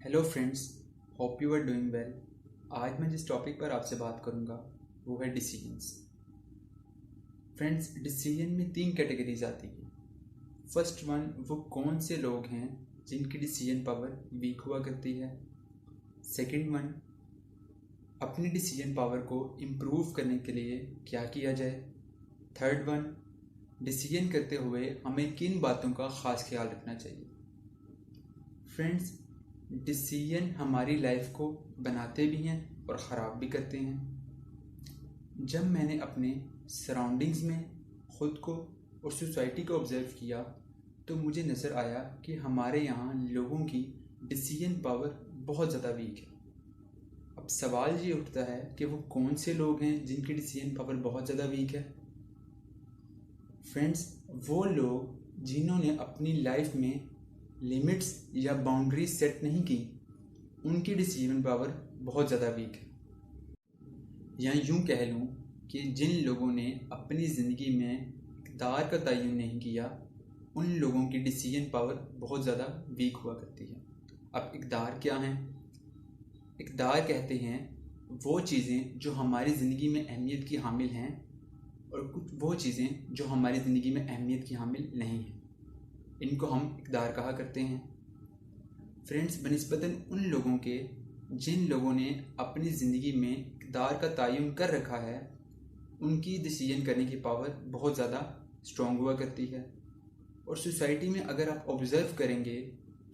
Hello friends, hope you are doing well. आज मैं जिस टॉपिक पर आपसे बात करूंगा वो है डिसीजंस। फ्रेंड्स, डिसीजन में तीन कैटेगरीज आती हैं। फर्स्ट वन, वो कौन से लोग हैं जिनकी डिसीजन पावर वीक हुआ करती है। सेकंड वन, अपनी डिसीजन पावर को इम्प्रूव करने के लिए क्या किया जाए। थर्ड वन, डिसीजन करते हुए हमें किन बातों का ख़ास ख्याल रखना चाहिए। फ्रेंड्स, डिसीजन हमारी लाइफ को बनाते भी हैं और ख़राब भी करते हैं। जब मैंने अपने सराउंडिंग्स में ख़ुद को और सोसाइटी को ऑब्ज़र्व किया तो मुझे नज़र आया कि हमारे यहाँ लोगों की डिसीजन पावर बहुत ज़्यादा वीक है। अब सवाल ये उठता है कि वो कौन से लोग हैं जिनकी डिसीजन पावर बहुत ज़्यादा वीक है। फ्रेंड्स, वो लोग जिन्होंने अपनी लाइफ में लिमिट्स या बाउंड्रीज सेट नहीं की, उनकी डिसीजन पावर बहुत ज़्यादा वीक है। या यूँ कह लूँ कि जिन लोगों ने अपनी ज़िंदगी में इक़्तिदार का तयन नहीं किया, उन लोगों की डिसीजन पावर बहुत ज़्यादा वीक हुआ करती है। अब इक़्तिदार क्या हैं? इक़्तिदार कहते हैं वो चीज़ें जो हमारी ज़िंदगी में अहमियत की हामिल हैं और कुछ वो चीज़ें जो हमारी ज़िंदगी में अहमियत की हामिल नहीं हैं। इनको हम इक़्तिदार कहा करते हैं। फ्रेंड्स, बनिस्बतन उन लोगों के जिन लोगों ने अपनी ज़िंदगी में इक़्तिदार का तयन कर रखा है, उनकी डिसीजन करने की पावर बहुत ज़्यादा स्ट्रॉन्ग हुआ करती है। और सोसाइटी में अगर आप ऑब्ज़र्व करेंगे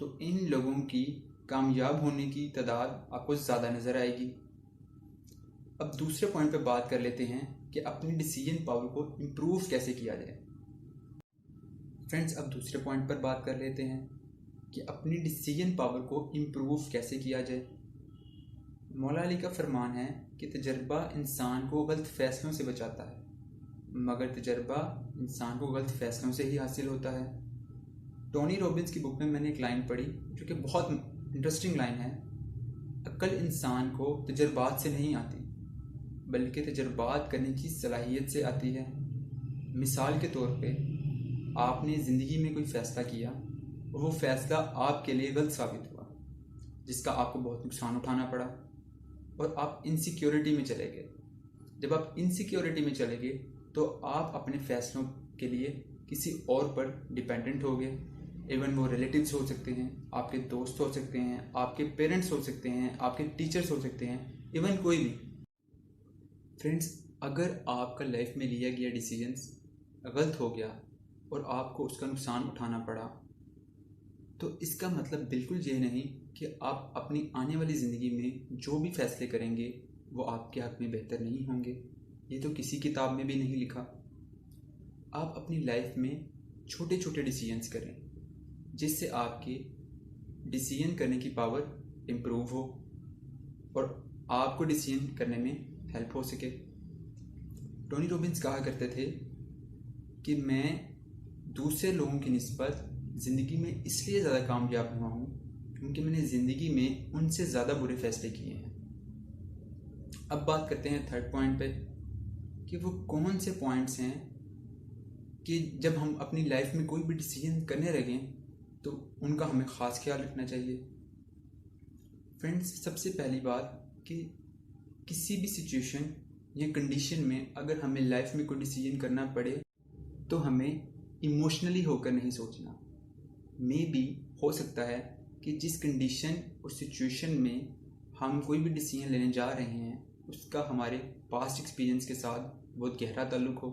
तो इन लोगों की कामयाब होने की तादाद आपको ज़्यादा नज़र आएगी। अब दूसरे पॉइंट पे बात कर लेते हैं कि अपनी डिसीजन पावर को इम्प्रूव कैसे किया जाए। फ्रेंड्स, अब दूसरे पॉइंट पर बात कर लेते हैं कि अपनी डिसीजन पावर को इम्प्रूव कैसे किया जाए। मौला अली का फरमान है कि तजर्बा इंसान को गलत फ़ैसलों से बचाता है, मगर तजर्बा इंसान को गलत फ़ैसलों से ही हासिल होता है। टोनी रॉबिन्स की बुक में मैंने एक लाइन पढ़ी जो कि बहुत इंटरेस्टिंग लाइन है। अक्ल इंसान को तजर्बात से नहीं आती, बल्कि तजर्बात करने की सलाहियत से आती है। मिसाल के तौर पे, आपने ज़िंदगी में कोई फ़ैसला किया और वो फ़ैसला आपके लिए गलत साबित हुआ, जिसका आपको बहुत नुकसान उठाना पड़ा और आप इनसिक्योरिटी में चले गए। जब आप इनसिक्योरिटी में चले गए तो आप अपने फ़ैसलों के लिए किसी और पर डिपेंडेंट हो गए। इवन वो रिलेटिव्स हो सकते हैं, आपके दोस्त हो सकते हैं, आपके पेरेंट्स हो सकते हैं, आपके टीचर्स हो सकते हैं, इवन कोई भी। फ्रेंड्स, अगर आपका लाइफ में लिया गया डिसीजंस गलत हो गया और आपको उसका नुकसान उठाना पड़ा, तो इसका मतलब बिल्कुल ये नहीं कि आप अपनी आने वाली ज़िंदगी में जो भी फ़ैसले करेंगे वो आपके हक़ में बेहतर नहीं होंगे। ये तो किसी किताब में भी नहीं लिखा। आप अपनी लाइफ में छोटे छोटे डिसीजंस करें जिससे आपकी डिसीजन करने की पावर इम्प्रूव हो और आपको डिसीजन करने में हेल्प हो सके। टोनी रॉबिन्स कहा करते थे कि मैं दूसरे लोगों की निस्बत ज़िंदगी में इसलिए ज़्यादा कामयाब हुआ हूँ क्योंकि मैंने ज़िंदगी में उनसे ज़्यादा बुरे फ़ैसले किए हैं। अब बात करते हैं थर्ड पॉइंट पे कि वो कौन से पॉइंट्स हैं कि जब हम अपनी लाइफ में कोई भी डिसीजन करने लगें तो उनका हमें ख़ास ख्याल रखना चाहिए। फ्रेंड्स, सबसे पहली बात कि किसी भी सिचुएशन या कंडीशन में अगर हमें लाइफ में कोई डिसीजन करना पड़े तो हमें इमोशनली होकर नहीं सोचना। मे बी हो सकता है कि जिस कंडीशन और सिचुएशन में हम कोई भी डिसीजन लेने जा रहे हैं उसका हमारे पास्ट एक्सपीरियंस के साथ बहुत गहरा ताल्लुक हो।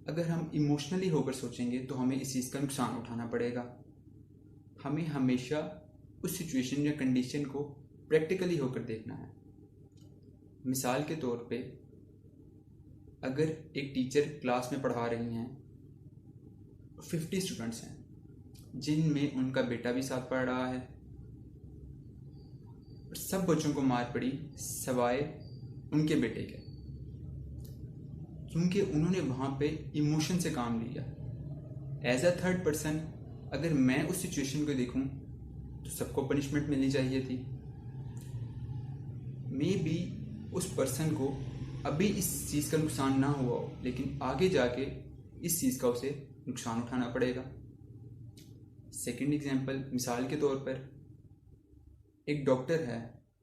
अगर हम इमोशनली होकर सोचेंगे तो हमें इस चीज़ का नुकसान उठाना पड़ेगा। हमें हमेशा उस सिचुएशन या कंडीशन को प्रैक्टिकली होकर देखना है। मिसाल के तौर पे, अगर एक टीचर क्लास में पढ़ा रही हैं, 50 स्टूडेंट्स हैं जिनमें उनका बेटा भी साथ पढ़ रहा है, सब बच्चों को मार पड़ी सवाए उनके बेटे के, क्योंकि उन्होंने वहाँ पे इमोशन से काम लिया। एज अ थर्ड पर्सन अगर मैं उस सिचुएशन को देखूँ तो सबको पनिशमेंट मिलनी चाहिए थी। मे बी उस पर्सन को अभी इस चीज़ का नुकसान ना हुआ हो, लेकिन आगे जाके इस चीज़ का उसे नुकसान उठाना पड़ेगा। सेकंड एग्जांपल, मिसाल के तौर पर एक डॉक्टर है,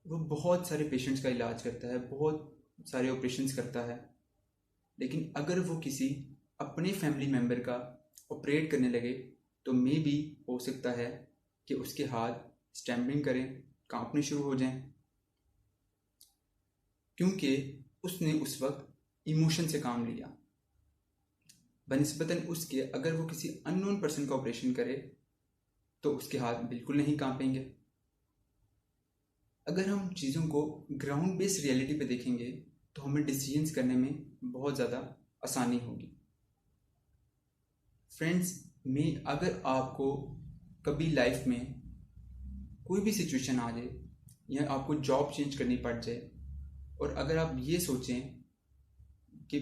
वो बहुत सारे पेशेंट्स का इलाज करता है, बहुत सारे ऑपरेशंस करता है, लेकिन अगर वो किसी अपने फैमिली मेम्बर का ऑपरेट करने लगे तो मे भी हो सकता है कि उसके हाथ स्टैम्पिंग करें, कांपने शुरू हो जाएं, क्योंकि उसने उस वक्त इमोशन से काम लिया। बनिस्बतन उसके अगर वो किसी अननोन पर्सन का ऑपरेशन करे तो उसके हाथ बिल्कुल नहीं कांपेंगे। अगर हम चीज़ों को ग्राउंड बेस्ड रियलिटी पे देखेंगे तो हमें डिसीजंस करने में बहुत ज़्यादा आसानी होगी। फ्रेंड्स, मैं अगर आपको कभी लाइफ में कोई भी सिचुएशन आ जाए या आपको जॉब चेंज करनी पड़ जाए और अगर आप ये सोचें कि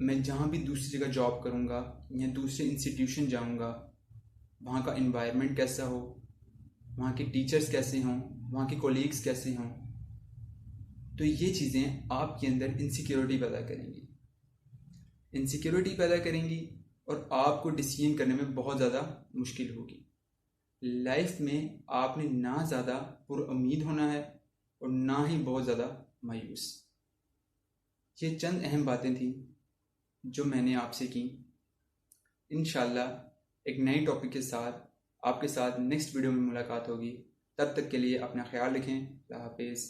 मैं जहाँ भी दूसरी जगह जॉब करूँगा या दूसरे इंस्टीट्यूशन जाऊँगा, वहाँ का इन्वायरमेंट कैसा हो, वहाँ के टीचर्स कैसे हों, वहाँ के कोलीग्स कैसे हों, तो ये चीज़ें आपके अंदर इनसिक्योरिटी पैदा करेंगी और आपको डिसीजन करने में बहुत ज़्यादा मुश्किल होगी। लाइफ में आपने ना ज़्यादा पुरुम्मीद होना है और ना ही बहुत ज़्यादा मायूस। ये चंद अहम बातें थी जो मैंने आपसे की। इंशाल्लाह एक नई टॉपिक के साथ आपके साथ नेक्स्ट वीडियो में मुलाकात होगी। तब तक के लिए अपना ख्याल रखें। अल्लाह हाफिज़।